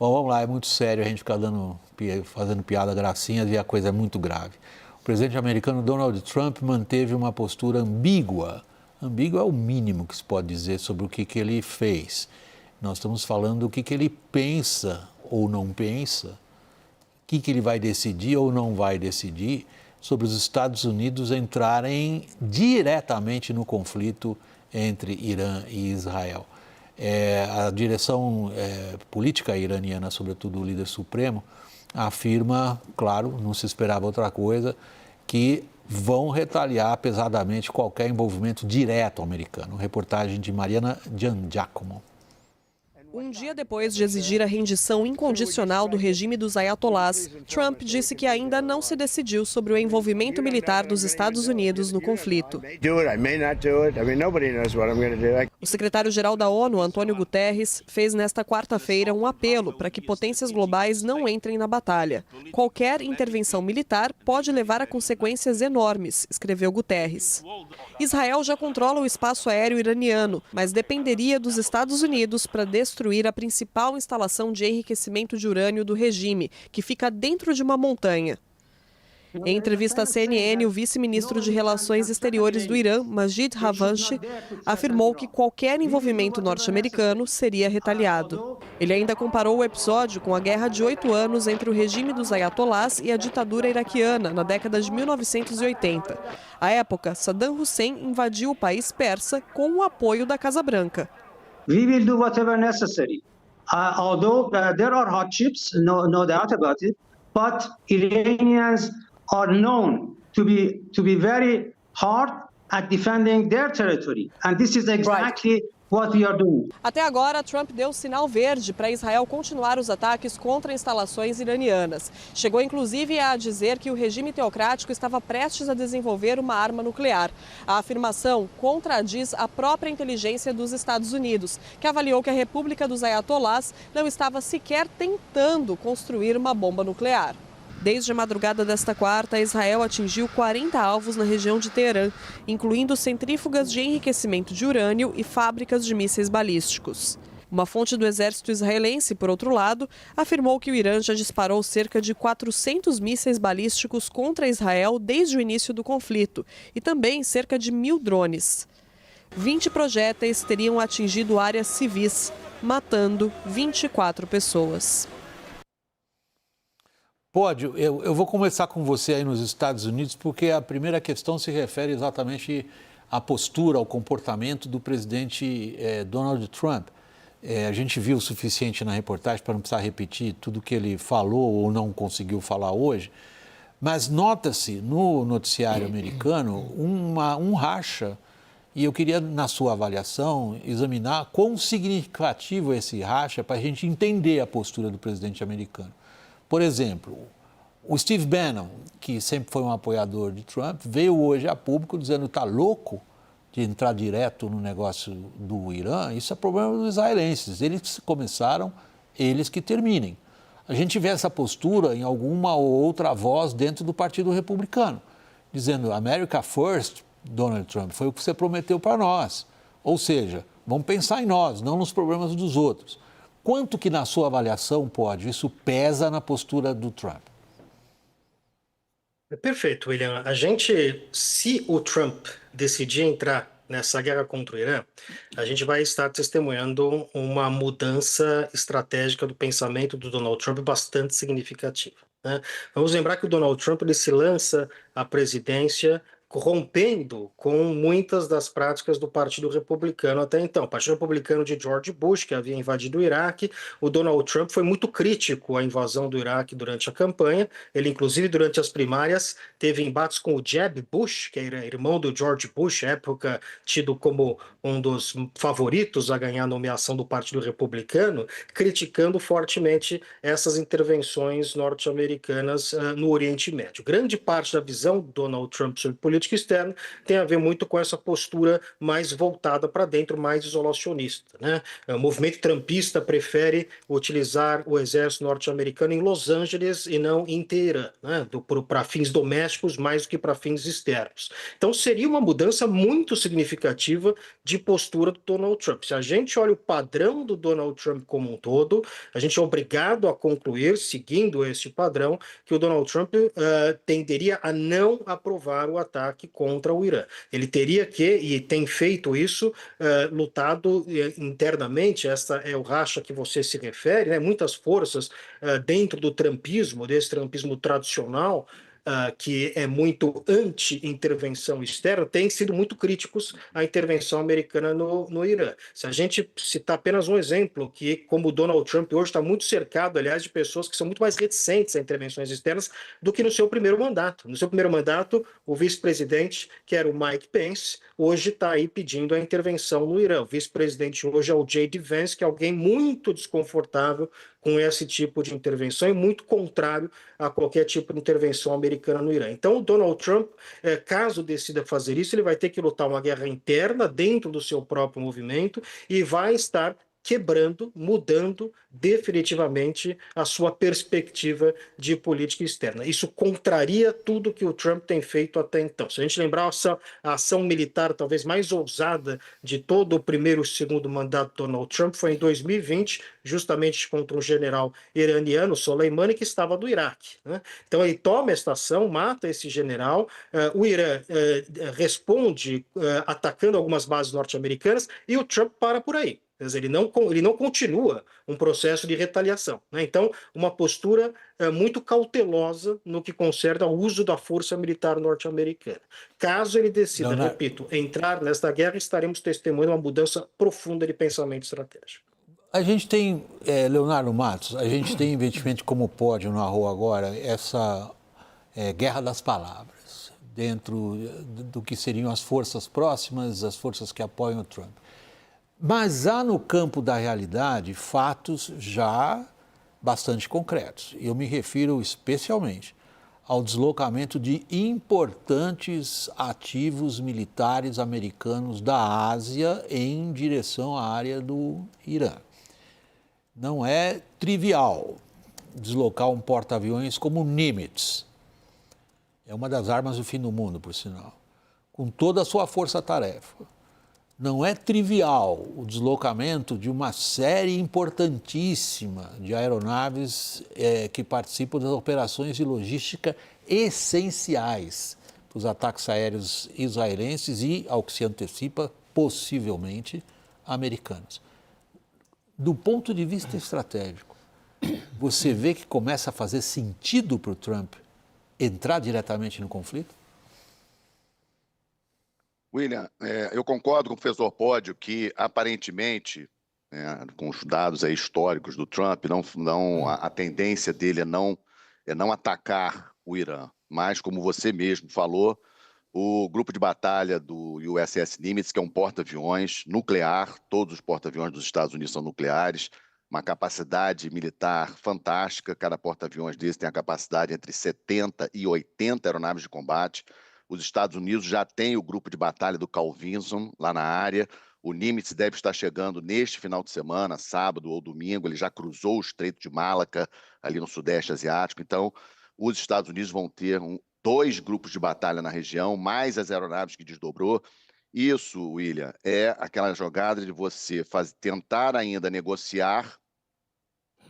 Bom, vamos lá, é muito sério a gente ficar fazendo piada, gracinhas, e a coisa é muito grave. O presidente americano Donald Trump manteve uma postura ambígua. Ambígua é o mínimo que se pode dizer sobre o que ele fez. Nós estamos falando do que ele pensa ou não pensa, o que ele vai decidir ou não vai decidir sobre os Estados Unidos entrarem diretamente no conflito entre Irã e Israel. A direção política iraniana, sobretudo o líder supremo, afirma, claro, não se esperava outra coisa, que vão retaliar pesadamente qualquer envolvimento direto americano. Reportagem de Mariana Giangiacomo. Um dia depois de exigir a rendição incondicional do regime dos ayatolás, Trump disse que ainda não se decidiu sobre o envolvimento militar dos Estados Unidos no conflito. O secretário-geral da ONU, Antônio Guterres, fez nesta quarta-feira um apelo para que potências globais não entrem na batalha. Qualquer intervenção militar pode levar a consequências enormes, escreveu Guterres. Israel já controla o espaço aéreo iraniano, mas dependeria dos Estados Unidos para destruir a principal instalação de enriquecimento de urânio do regime, que fica dentro de uma montanha. Em entrevista à CNN, o vice-ministro de Relações Exteriores do Irã, Majid Havanchi, afirmou que qualquer envolvimento norte-americano seria retaliado. Ele ainda comparou o episódio com a guerra de 8 anos entre o regime dos ayatolás e a ditadura iraquiana, na década de 1980. À época, Saddam Hussein invadiu o país persa com o apoio da Casa Branca. We will do whatever necessary. Although there are hardships, no doubt about it, but Iranians are known to be very hard at defending their territory, and this is exactly what we are doing. Até agora, Trump deu sinal verde para Israel continuar os ataques contra instalações iranianas. Chegou inclusive a dizer que o regime teocrático estava prestes a desenvolver uma arma nuclear. A afirmação contradiz a própria inteligência dos Estados Unidos, que avaliou que a República dos Ayatolás não estava sequer tentando construir uma bomba nuclear. Desde a madrugada desta quarta, Israel atingiu 40 alvos na região de Teherã, incluindo centrífugas de enriquecimento de urânio e fábricas de mísseis balísticos. Uma fonte do exército israelense, por outro lado, afirmou que o Irã já disparou cerca de 400 mísseis balísticos contra Israel desde o início do conflito e também cerca de 1.000 drones. 20 projéteis teriam atingido áreas civis, matando 24 pessoas. Eu vou começar com você aí nos Estados Unidos, porque a primeira questão se refere exatamente à postura, ao comportamento do presidente Donald Trump. A gente viu o suficiente na reportagem para não precisar repetir tudo que ele falou ou não conseguiu falar hoje, mas nota-se no noticiário americano um racha, e eu queria, na sua avaliação, examinar quão significativo é esse racha para a gente entender a postura do presidente americano. Por exemplo, o Steve Bannon, que sempre foi um apoiador de Trump, veio hoje a público dizendo que está louco de entrar direto no negócio do Irã. Isso é problema dos israelenses. Eles começaram, eles que terminem. A gente vê essa postura em alguma ou outra voz dentro do Partido Republicano, dizendo America First, Donald Trump, foi o que você prometeu para nós. Ou seja, vamos pensar em nós, não nos problemas dos outros. Quanto que, na sua avaliação, isso pesa na postura do Trump? Perfeito, William. Se o Trump decidir entrar nessa guerra contra o Irã, a gente vai estar testemunhando uma mudança estratégica do pensamento do Donald Trump bastante significativa, né? Vamos lembrar que o Donald Trump ele se lança à presidência rompendo com muitas das práticas do Partido Republicano até então. O Partido Republicano de George Bush, que havia invadido o Iraque, o Donald Trump foi muito crítico à invasão do Iraque durante a campanha. Ele, inclusive, durante as primárias, teve embates com o Jeb Bush, que era irmão do George Bush, à época tido como um dos favoritos a ganhar a nomeação do Partido Republicano, criticando fortemente essas intervenções norte-americanas no Oriente Médio. Grande parte da visão do Donald Trump sobre política política externa tem a ver muito com essa postura mais voltada para dentro, mais isolacionista, né? O movimento trumpista prefere utilizar o exército norte-americano em Los Angeles e não em Teherã, né? Para fins domésticos mais do que para fins externos. Então seria uma mudança muito significativa de postura do Donald Trump. Se a gente olha o padrão do Donald Trump como um todo, a gente é obrigado a concluir, seguindo este padrão, que o Donald Trump tenderia a não aprovar o ataque contra o Irã. Ele teria que, e tem feito isso, lutado internamente, essa é o racha que você se refere, né? Muitas forças dentro do trumpismo, desse trumpismo tradicional, que é muito anti-intervenção externa, têm sido muito críticos à intervenção americana no Irã. Se a gente citar apenas um exemplo, que como o Donald Trump hoje está muito cercado, aliás, de pessoas que são muito mais reticentes a intervenções externas do que no seu primeiro mandato. No seu primeiro mandato, o vice-presidente, que era o Mike Pence, hoje está aí pedindo a intervenção no Irã. O vice-presidente hoje é o J.D. Vance, que é alguém muito desconfortável com esse tipo de intervenção e muito contrário a qualquer tipo de intervenção americana no Irã. Então, o Donald Trump, caso decida fazer isso, ele vai ter que lutar uma guerra interna dentro do seu próprio movimento e vai estar quebrando, mudando definitivamente a sua perspectiva de política externa. Isso contraria tudo que o Trump tem feito até então. Se a gente lembrar a ação militar talvez mais ousada de todo o primeiro e segundo mandato do Donald Trump foi em 2020, justamente contra um general iraniano, Soleimani, que estava do Iraque, né? Então ele toma esta ação, mata esse general, o Irã responde atacando algumas bases norte-americanas e o Trump para por aí. Quer dizer, ele não continua um processo de retaliação, né? Então, uma postura muito cautelosa no que concerne ao uso da força militar norte-americana. Caso ele decida, Leonardo, repito, entrar nesta guerra, estaremos testemunhando uma mudança profunda de pensamento estratégico. a gente tem, Leonardo Matos, a gente tem investimento como pode na rua agora, essa guerra das palavras, dentro do que seriam as forças próximas, as forças que apoiam o Trump. Mas há no campo da realidade fatos já bastante concretos. Eu me refiro especialmente ao deslocamento de importantes ativos militares americanos da Ásia em direção à área do Irã. Não é trivial deslocar um porta-aviões como o Nimitz. É uma das armas do fim do mundo, por sinal, com toda a sua força-tarefa. Não é trivial o deslocamento de uma série importantíssima de aeronaves que participam das operações de logística essenciais para os ataques aéreos israelenses e, ao que se antecipa, possivelmente americanos. Do ponto de vista estratégico, você vê que começa a fazer sentido para o Trump entrar diretamente no conflito? William, eu concordo com o professor Pódio que, aparentemente, com os dados aí históricos do Trump, a tendência dele é não atacar o Irã. Mas, como você mesmo falou, o grupo de batalha do USS Nimitz, que é um porta-aviões nuclear, todos os porta-aviões dos Estados Unidos são nucleares, uma capacidade militar fantástica, cada porta-aviões desse tem a capacidade entre 70 e 80 aeronaves de combate. Os Estados Unidos já têm o grupo de batalha do Carl Vinson lá na área. O Nimitz deve estar chegando neste final de semana, sábado ou domingo. Ele já cruzou o Estreito de Malaca, ali no Sudeste Asiático. Então, os Estados Unidos vão ter 2 grupos de batalha na região, mais as aeronaves que desdobrou. Isso, William, é aquela jogada de você tentar ainda negociar,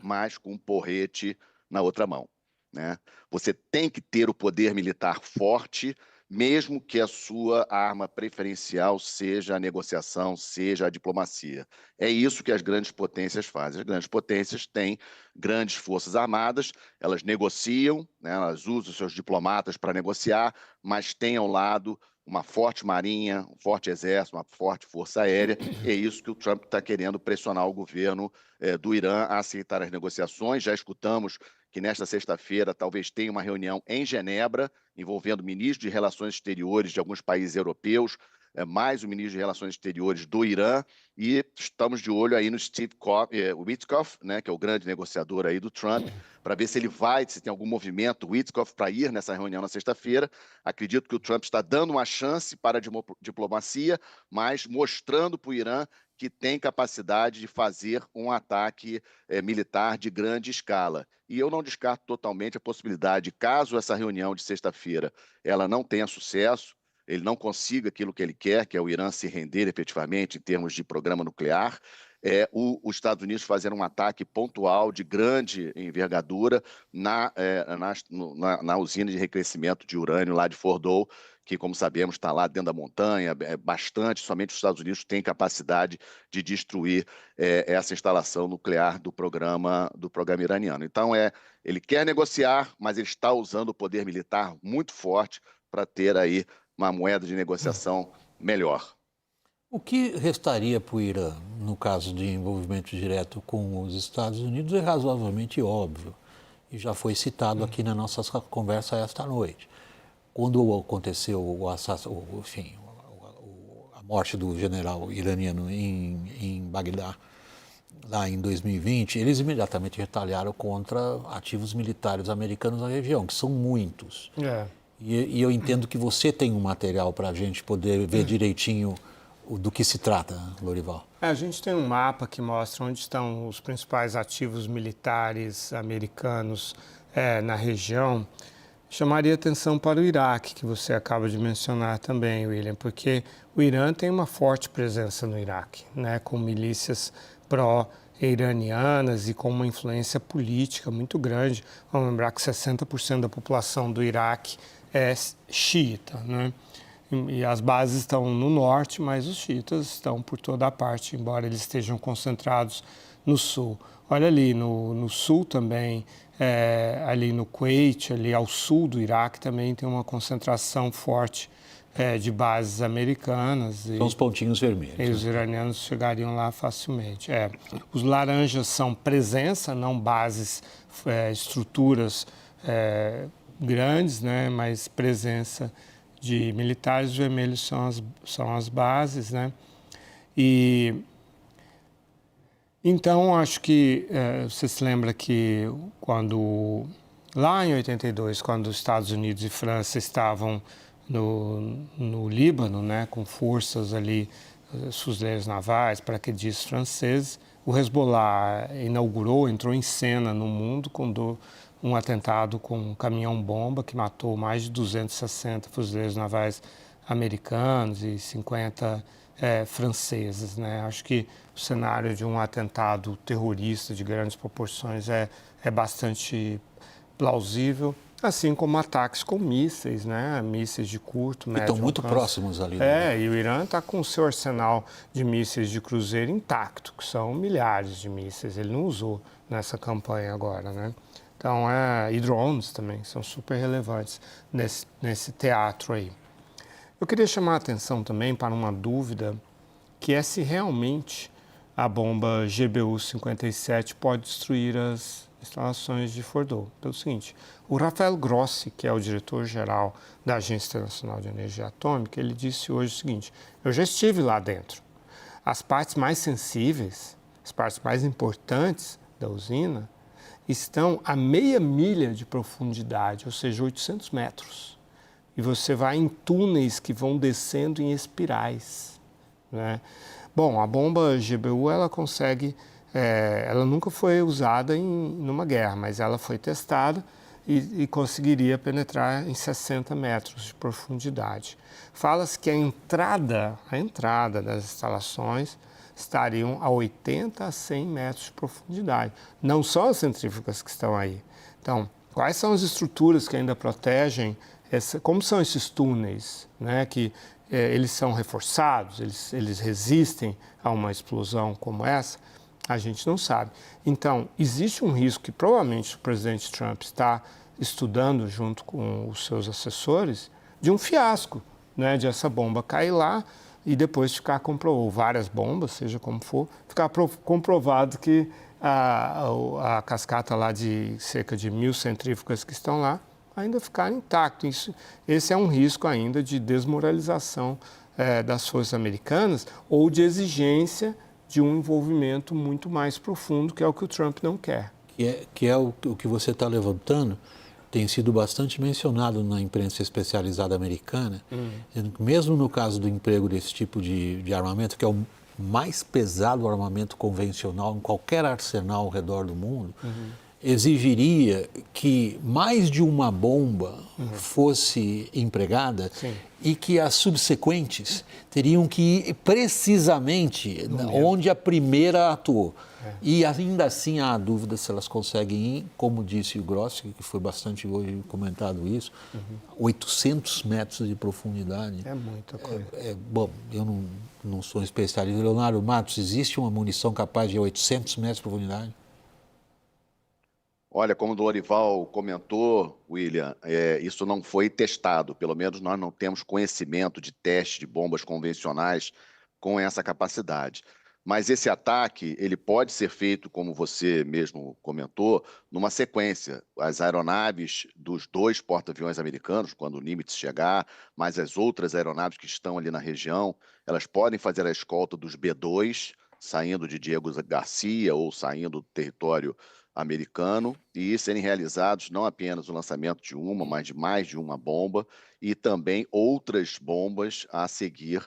mas com um porrete na outra mão, né? Você tem que ter o poder militar forte, mesmo que a sua arma preferencial seja a negociação, seja a diplomacia. É isso que as grandes potências fazem. As grandes potências têm grandes forças armadas, elas negociam, né, elas usam seus diplomatas para negociar, mas têm ao lado uma forte marinha, um forte exército, uma forte força aérea, e é isso que o Trump está querendo pressionar o governo do Irã a aceitar as negociações. Já escutamos que nesta sexta-feira talvez tenha uma reunião em Genebra, envolvendo ministros de relações exteriores de alguns países europeus, mais o ministro de Relações Exteriores do Irã, e estamos de olho aí no Steve Witkoff, né, que é o grande negociador aí do Trump, para ver se ele vai, se tem algum movimento Witkoff para ir nessa reunião na sexta-feira. Acredito que o Trump está dando uma chance para a diplomacia, mas mostrando para o Irã que tem capacidade de fazer um ataque militar de grande escala. E eu não descarto totalmente a possibilidade, caso essa reunião de sexta-feira ela não tenha sucesso, ele não consiga aquilo que ele quer, que é o Irã se render efetivamente em termos de programa nuclear, os Estados Unidos fazer um ataque pontual de grande envergadura na usina de enriquecimento de urânio lá de Fordow, que, como sabemos, está lá dentro da montanha, somente os Estados Unidos têm capacidade de destruir essa instalação nuclear do programa iraniano. Então, ele quer negociar, mas ele está usando o poder militar muito forte para ter aí uma moeda de negociação melhor. O que restaria para o Irã, no caso de envolvimento direto com os Estados Unidos, é razoavelmente óbvio, e já foi citado aqui na nossa conversa esta noite. Quando aconteceu a morte do general iraniano em Bagdá, lá em 2020, eles imediatamente retaliaram contra ativos militares americanos na região, que são muitos. E eu entendo que você tem um material para a gente poder ver direitinho do que se trata, Lorival. A gente tem um mapa que mostra onde estão os principais ativos militares americanos na região. Chamaria atenção para o Iraque, que você acaba de mencionar também, William, porque o Irã tem uma forte presença no Iraque, né, com milícias pró-iranianas e com uma influência política muito grande. Vamos lembrar que 60% da população do Iraque é xiita, né? E as bases estão no norte, mas os xiitas estão por toda a parte, embora eles estejam concentrados no sul. Olha ali, no sul também, ali no Kuwait, ali ao sul do Iraque, também tem uma concentração forte de bases americanas. São os pontinhos vermelhos. E os iranianos chegariam lá facilmente. Os laranjas são presença, não bases, estruturas grandes, né, mas presença de militares. Os vermelhos são as bases, né? E então acho que você se lembra que lá em 82, quando os Estados Unidos e França estavam no Líbano, né, com forças ali, fuzileiros navais, paraquedistas franceses, o Hezbollah entrou em cena no mundo com um atentado com um caminhão-bomba que matou mais de 260 fuzileiros navais americanos e 50 franceses, né? Acho que o cenário de um atentado terrorista de grandes proporções é bastante plausível, assim como ataques com mísseis, né? Mísseis de curto, médio alcance. Estão muito próximos ali. Né? E o Irã está com o seu arsenal de mísseis de cruzeiro intacto, que são milhares de mísseis. Ele não usou nessa campanha agora, né? Então, e drones também são super relevantes nesse teatro aí. Eu queria chamar a atenção também para uma dúvida, que é se realmente a bomba GBU-57 pode destruir as instalações de Fordow. Pelo seguinte, o Rafael Grossi, que é o diretor-geral da Agência Internacional de Energia Atômica, ele disse hoje o seguinte: eu já estive lá dentro. As partes mais sensíveis, as partes mais importantes da usina, estão a meia milha de profundidade, ou seja, 800 metros. E você vai em túneis que vão descendo em espirais, né? Bom, a bomba GBU, ela consegue, ela nunca foi usada numa guerra, mas ela foi testada e conseguiria penetrar em 60 metros de profundidade. Fala-se que a entrada das instalações estariam a 80 a 100 metros de profundidade. Não só as centrífugas que estão aí. Então, quais são as estruturas que ainda protegem? Como são esses túneis, né, que eles são reforçados, eles resistem a uma explosão como essa? A gente não sabe. Então, existe um risco que provavelmente o presidente Trump está estudando junto com os seus assessores de um fiasco, né, de essa bomba cair lá e depois ficar comprovado, ou várias bombas, seja como for, ficar comprovado que a cascata lá de cerca de 1.000 centrífugas que estão lá ainda ficar intacto. Esse é um risco ainda de desmoralização das forças americanas ou de exigência de um envolvimento muito mais profundo, que é o que o Trump não quer. Que é o que você está levantando, tem sido bastante mencionado na imprensa especializada americana, mesmo no caso do emprego desse tipo de armamento, que é o mais pesado armamento convencional em qualquer arsenal ao redor do mundo, exigiria que mais de uma bomba fosse empregada e que as subsequentes teriam que ir precisamente onde a primeira atuou. E ainda assim há dúvida se elas conseguem ir, como disse o Grossi, que foi bastante hoje comentado isso, 800 metros de profundidade. É muita coisa. Bom, eu não sou um especialista. Leonardo Matos, existe uma munição capaz de 800 metros de profundidade? Olha, como o Lorival comentou, William, isso não foi testado. Pelo menos nós não temos conhecimento de teste de bombas convencionais com essa capacidade. Mas esse ataque, ele pode ser feito, como você mesmo comentou, numa sequência. As aeronaves dos 2 porta-aviões americanos, quando o Nimitz chegar, mas as outras aeronaves que estão ali na região, elas podem fazer a escolta dos B-2, saindo de Diego Garcia ou saindo do território americano, e serem realizados não apenas o lançamento de uma, mas de mais de uma bomba, e também outras bombas a seguir.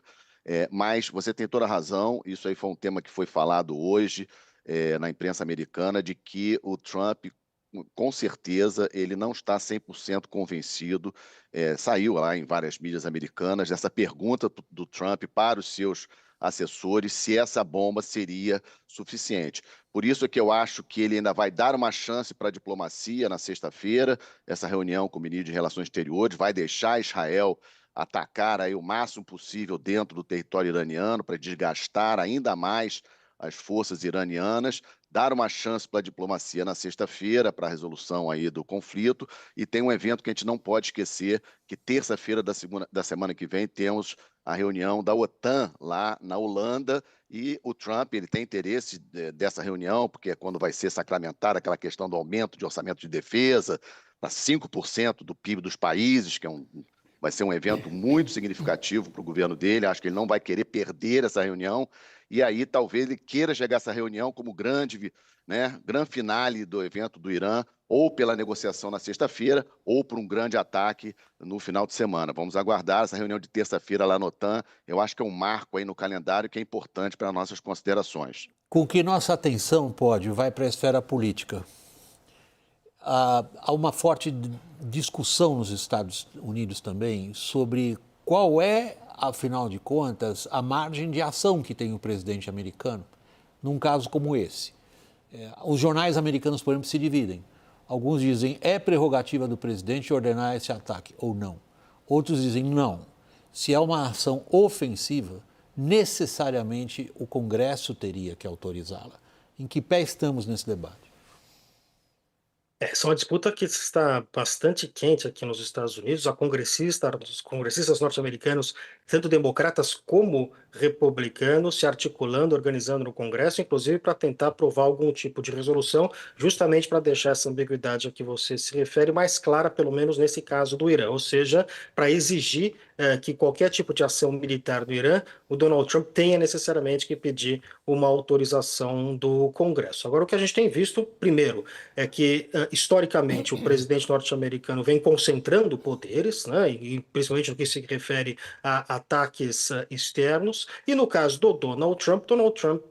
Mas você tem toda a razão, isso aí foi um tema que foi falado hoje na imprensa americana, de que o Trump, com certeza, ele não está 100% convencido. Saiu lá em várias mídias americanas essa pergunta do Trump para os seus assessores se essa bomba seria suficiente. Por isso é que eu acho que ele ainda vai dar uma chance para a diplomacia na sexta-feira, essa reunião com o ministro de Relações Exteriores, vai deixar Israel atacar aí o máximo possível dentro do território iraniano para desgastar ainda mais as forças iranianas, dar uma chance para a diplomacia na sexta-feira para a resolução aí do conflito. E tem um evento que a gente não pode esquecer, que terça-feira da semana que vem temos a reunião da OTAN lá na Holanda, e o Trump ele tem interesse dessa reunião, porque é quando vai ser sacramentada aquela questão do aumento de orçamento de defesa para 5% do PIB dos países, que vai ser um evento muito significativo para o governo dele. Acho que ele não vai querer perder essa reunião, e aí talvez ele queira chegar a essa reunião como grande finale do evento do Irã, ou pela negociação na sexta-feira, ou por um grande ataque no final de semana. Vamos aguardar essa reunião de terça-feira lá no OTAN. Eu acho que é um marco aí no calendário que é importante para nossas considerações. Com que nossa atenção vai para a esfera política. Há uma forte discussão nos Estados Unidos também sobre qual é, afinal de contas, a margem de ação que tem o presidente americano num caso como esse. Os jornais americanos, por exemplo, se dividem. Alguns dizem é prerrogativa do presidente ordenar esse ataque ou não. Outros dizem não. Se é uma ação ofensiva, necessariamente o Congresso teria que autorizá-la. Em que pé estamos nesse debate? Essa é uma disputa que está bastante quente aqui nos Estados Unidos. Os congressistas norte-americanos, tanto democratas como republicanos, se articulando, organizando no Congresso, inclusive para tentar aprovar algum tipo de resolução, justamente para deixar essa ambiguidade a que você se refere mais clara, pelo menos nesse caso do Irã, ou seja, para exigir que qualquer tipo de ação militar do Irã, o Donald Trump tenha necessariamente que pedir uma autorização do Congresso. Agora, o que a gente tem visto, primeiro, é que historicamente o presidente norte-americano vem concentrando poderes, né, e principalmente no que se refere a ataques externos, e no caso do Donald Trump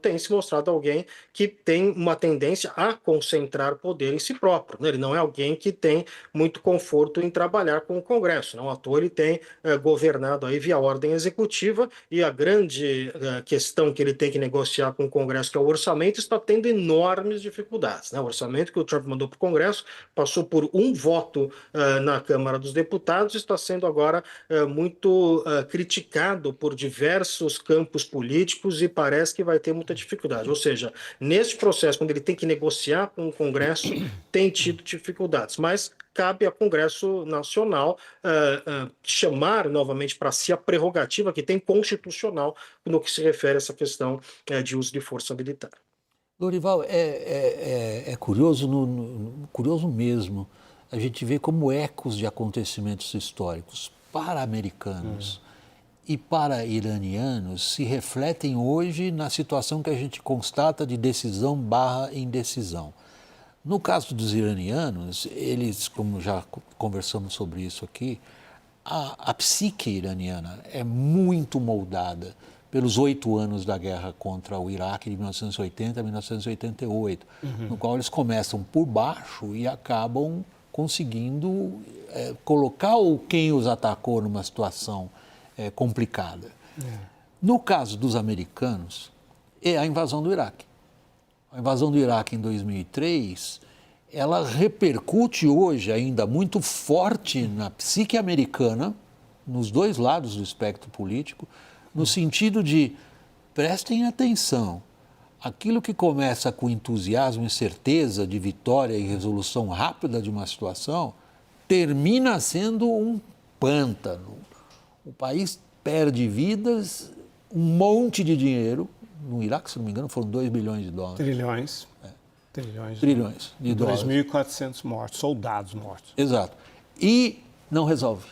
tem se mostrado alguém que tem uma tendência a concentrar poder em si próprio, né? Ele não é alguém que tem muito conforto em trabalhar com o Congresso, não à toa ele tem governado aí via ordem executiva, e a grande questão que ele tem que negociar com o Congresso, que é o orçamento, está tendo enormes dificuldades, né? O orçamento que o Trump mandou para o Congresso passou por um voto na Câmara dos Deputados, está sendo agora muito criticado por diversos campos políticos e parece que vai ter muita dificuldade. Ou seja, nesse processo, quando ele tem que negociar com o Congresso, tem tido dificuldades, mas cabe ao Congresso Nacional chamar novamente para si a prerrogativa que tem constitucional no que se refere a essa questão de uso de força militar. Lorival, é curioso, curioso mesmo, a gente vê como ecos de acontecimentos históricos para americanos e para iranianos se refletem hoje na situação que a gente constata de decisão barra indecisão. No caso dos iranianos, eles, como já conversamos sobre isso aqui, a psique iraniana é muito moldada pelos 8 anos da guerra contra o Iraque de 1980 a 1988, no qual eles começam por baixo e acabam conseguindo colocar quem os atacou numa situação complicada. No caso dos americanos, é a invasão do Iraque. A invasão do Iraque em 2003, ela repercute hoje ainda muito forte na psique americana, nos dois lados do espectro político, no sentido de, prestem atenção, aquilo que começa com entusiasmo e certeza de vitória e resolução rápida de uma situação, termina sendo um pântano. O país perde vidas, um monte de dinheiro. No Iraque, se não me engano, foram 2 bilhões de dólares. Trilhões. Trilhões de dólares. 2.400 mortos, soldados mortos. Exato. E não resolve.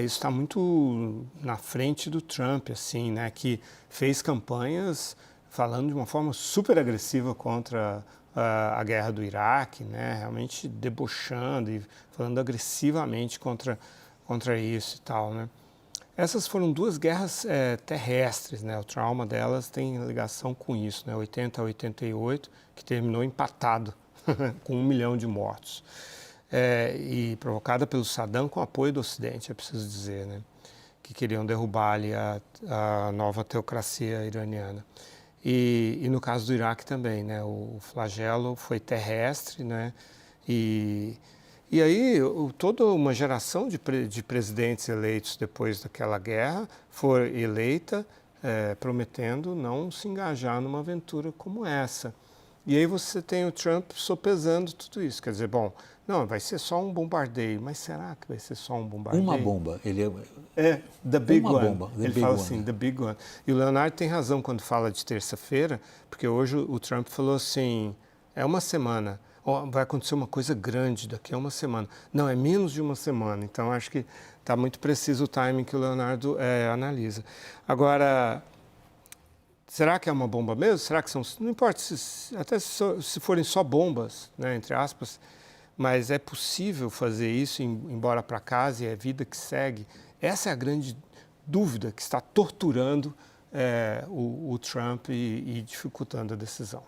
Isso está muito na frente do Trump, assim, né? Que fez campanhas falando de uma forma super agressiva contra a guerra do Iraque, né? Realmente debochando e falando agressivamente contra isso e tal, né? Essas foram 2 guerras terrestres, né? O trauma delas tem ligação com isso, né? 80 a 88, que terminou empatado, com 1 milhão de mortos. E provocada pelo Saddam com apoio do Ocidente, é preciso dizer, né? Que queriam derrubar ali a nova teocracia iraniana. E no caso do Iraque também, né? O flagelo foi terrestre, né? E aí, toda uma geração de presidentes eleitos depois daquela guerra foi eleita prometendo não se engajar numa aventura como essa. E aí você tem o Trump sopesando tudo isso. Quer dizer, bom, não, vai ser só um bombardeio. Mas será que vai ser só um bombardeio? Uma bomba. The Big uma One. Bomba, Ele fala assim, The Big One. E o Leonardo tem razão quando fala de terça-feira, porque hoje o Trump falou assim, é uma semana. Vai acontecer uma coisa grande daqui a uma semana. Não, é menos de uma semana. Então, acho que está muito preciso o timing que o Leonardo analisa. Agora, será que é uma bomba mesmo? Será que são... Não importa, até se forem só bombas, né, entre aspas, mas é possível fazer isso, ir embora para casa e é a vida que segue. Essa é a grande dúvida que está torturando o Trump e dificultando a decisão.